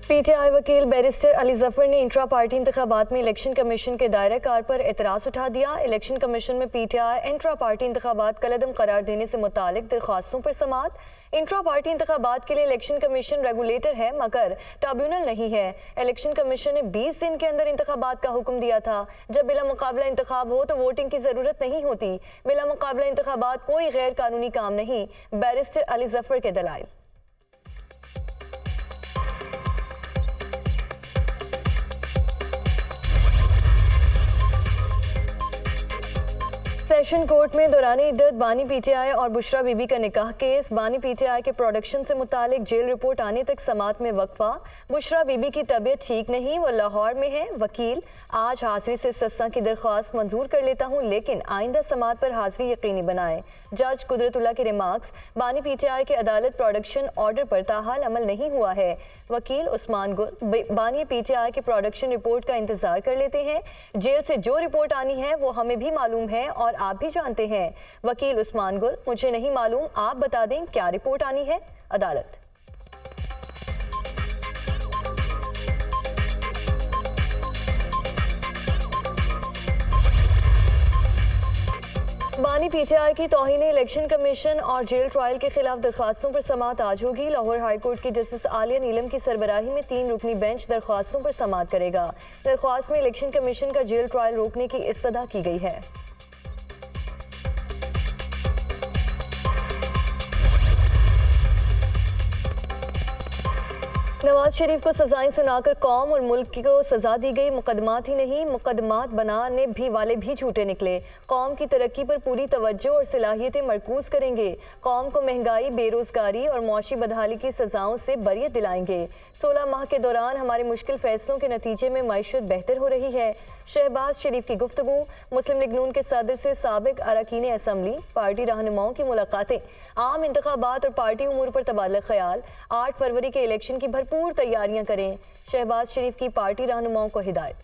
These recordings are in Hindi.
पीटीआई वकील बैरिस्टर अली जफर ने इंट्रा पार्टी इंतखाबात में इलेक्शन कमीशन के दायरा कार पर एतराज़ उठा दिया। इलेक्शन कमीशन में पीटीआई इंट्रा पार्टी इंतखाबात कलअदम करार देने से मुतालिक दरख्वास्तों पर समात। इंट्रा पार्टी इंतखाबात के लिए इलेक्शन कमीशन रेगुलेटर है मगर ट्रिब्यूनल नहीं है। इलेक्शन कमीशन ने 20 दिन के अंदर इंतखाबात का हुक्म दिया था। जब बिला मुकाबला इंतखाब हो तो वोटिंग की ज़रूरत नहीं होती। बिला मुकाबला इंतखाबात कोई गैर कानूनी काम नहीं। बैरिस्टर अली जफर के दलाइल। सेशन कोर्ट में दौरान इद्दत बानी पीटीआई और बुशरा बीबी का निकाह केस। बानी पीटीआई के प्रोडक्शन से मुतालिक जेल रिपोर्ट आने तक समात में वक्फा। बुशरा बीबी की तबीयत ठीक नहीं, वो लाहौर में है। वकील, आज हाजिरी से सस्सा की दरख्वास्त मंजूर कर लेता हूँ लेकिन आइंदा समात पर हाजिरी यकीनी बनाएं। जज कुदरतुल्लाह के रिमार्क्स, बानी पीटीआई के अदालत प्रोडक्शन ऑर्डर पर ताहाल अमल नहीं हुआ है। वकील उस्मान गुल, बानी पीटीआई के प्रोडक्शन रिपोर्ट का इंतजार कर लेते हैं। जेल से जो रिपोर्ट आनी है वो हमें भी मालूम है और आप भी जानते हैं। वकील उस्मान गुल, मुझे नहीं मालूम, आप बता दें क्या रिपोर्ट आनी है। अदालत, बानी पीटीआई की तौहीन इलेक्शन कमीशन और जेल ट्रायल के खिलाफ दरख्वास्तों पर समात आज होगी। लाहौर हाई कोर्ट की जस्टिस आलिया नीलम की सरबराही में 3 रुकनी बेंच दरख्वास्तों पर समात करेगा। दरख्वास्त में इलेक्शन कमीशन का जेल ट्रायल रोकने की इस्तदा की गई है। नवाज शरीफ को सजाएं सुनाकर कौम और मुल्क को सजा दी गई। मुकदमात ही नहीं, मुकदमात बनाने भी वाले भी झूठे निकले। कौम की तरक्की पर पूरी तवज्जो और सलाहियतें मरकूज करेंगे। कौम को महंगाई, बेरोजगारी और मौशी बदहाली की सजाओं से बरियत दिलाएंगे। 16 माह के दौरान हमारे मुश्किल फैसलों के नतीजे में मईशत बेहतर हो रही है। शहबाज शरीफ की गुफ्तगू। मुस्लिम लीग नून के सदर से साबिक अरकान असम्बली, पार्टी रहनुमाओं की मुलाकातें। आम इंतखाबात और पार्टी उमूर पर तबादला ख्याल। 8 फरवरी के इलेक्शन की भरपूर तैयारियां करें। शहबाज शरीफ की पार्टी रहनुमाओं को हिदायत।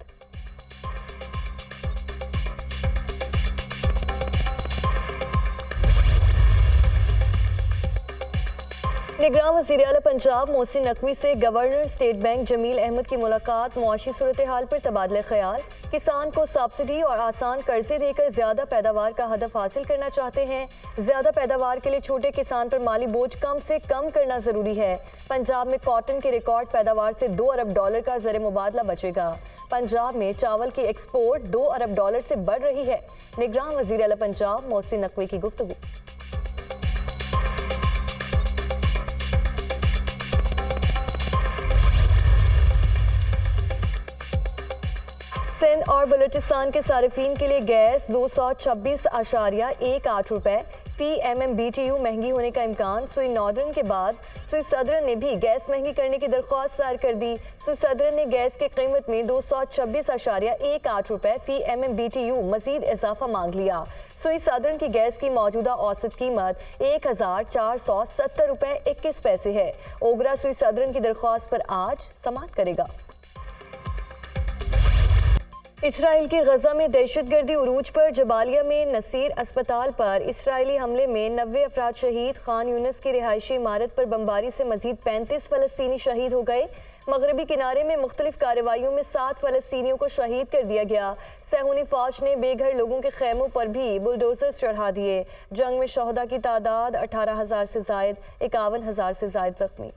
निगरान वज़ीर आला पंजाब मोहसिन नकवी से governor State Bank Jamil Ahmed की मुलाकात। मुआशी सूरत हाल पर तबादला ख्याल। किसान को सब्सिडी और आसान कर्जे देकर ज्यादा पैदावार का हदफ हासिल करना चाहते हैं। ज्यादा पैदावार के लिए छोटे किसान पर माली बोझ कम से कम करना जरूरी है। पंजाब में कॉटन की रिकॉर्ड पैदावार से $2 अरब का ज़र मुबादला बचेगा। पंजाब में चावल की एक्सपोर्ट $2 अरब से बढ़ रही है। निगरान वज़ीर आला पंजाब मोहसिन नकवी की गुफ्तगू। सिंध और बलूचिस्तान के सारिफीन के लिए गैस 226.18 रुपए फी MMBTU महंगी होने का इम्कान। सुई नॉर्दर्न के बाद सुई सदर्न ने भी गैस महंगी करने की दरख्वास्त दायर कर दी। सुई सदर्न ने गैस की कीमत में 226.18 रुपए फी MMBTU मजीद इजाफा मांग लिया। सुई सदर्न की गैस की मौजूदा औसत कीमत 1470 रुपए 21 पैसे है। ओगरा सुई सदर्न की दरख्वास्त पर आज समात करेगा। इसराइल की गजा में दहशतगर्दी उरूज पर। जबालिया में नसीर अस्पताल पर इसराइली हमले में 90 अफराद शहीद। खान यूनिस की रिहायशी इमारत पर बमबारी से मजीद 35 फलस्तीनी शहीद हो गए। मगरबी किनारे में मुख्तलिफ कार्रवाइयों में 7 फलस्तीनियों को शहीद कर दिया गया। सहूनी फौज ने बेघर लोगों के खैमों पर भी बुलडोजर्स चढ़ा दिए। जंग में शहदा की तादाद 18,000 से जायद, 51,000 से जायद जख्मी।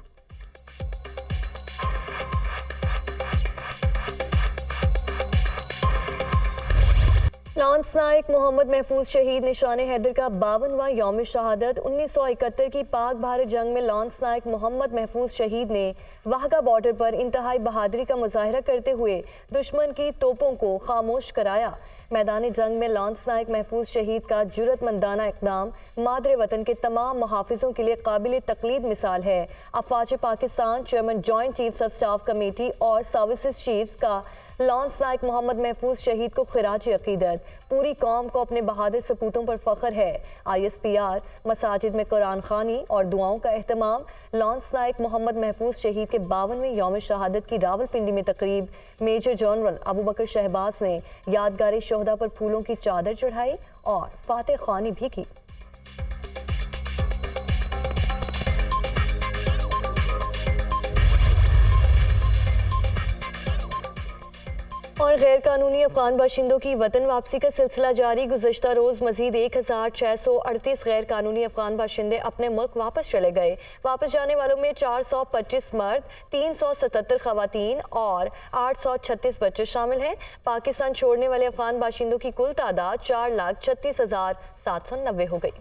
लांस नायक मोहम्मद महफूज शहीद। निशान हैदर का 52वां यौम शहादत। 1971 की पाक भारत जंग में लांस नायक मोहम्मद महफूज शहीद ने वाहगा बॉर्डर पर इंतहाई बहादुरी का मुजाहिरा करते हुए दुश्मन की तोपों को खामोश कराया। मैदान जंग में लांस नायक महफूज शहीद का जुर्रतमंदाना इक़दाम मादरे वतन के तमाम मुहाफिजों के लिए काबिल तकलीद मिसाल है। अफवाज Pakistan chairman joint chiefs of staff committee और सर्विसेज चीफ्स का लांस नायक मोहम्मद महफूज शहीद को खिराज अकीदत। पूरी कौम को अपने बहादुर सपूतों पर फख्र है। ISPR मसाजिद में कुरान खानी और दुआओं का एहतमाम। लांस नायक मोहम्मद महफूज शहीद के 52वें यौम शहादत की रावलपिंडी में तकरीब। मेजर जनरल अबू बकर शहबाज ने यादगार शोहदा पर फूलों की चादर चढ़ाई और फातह ख्वानी भी की। और गैर कानूनी अफगान बाशिंदों की वतन वापसी का सिलसिला जारी। गुज़श्ता रोज़ मजीद 1638 गैर कानूनी अफगान बाशिंदे अपने मुल्क वापस चले गए। वापस जाने वालों में 425 मर्द, 377 खवातीन और 836 बच्चे शामिल हैं। पाकिस्तान छोड़ने वाले अफगान बाशिंदों की कुल तादाद 4,36,790 हो गई।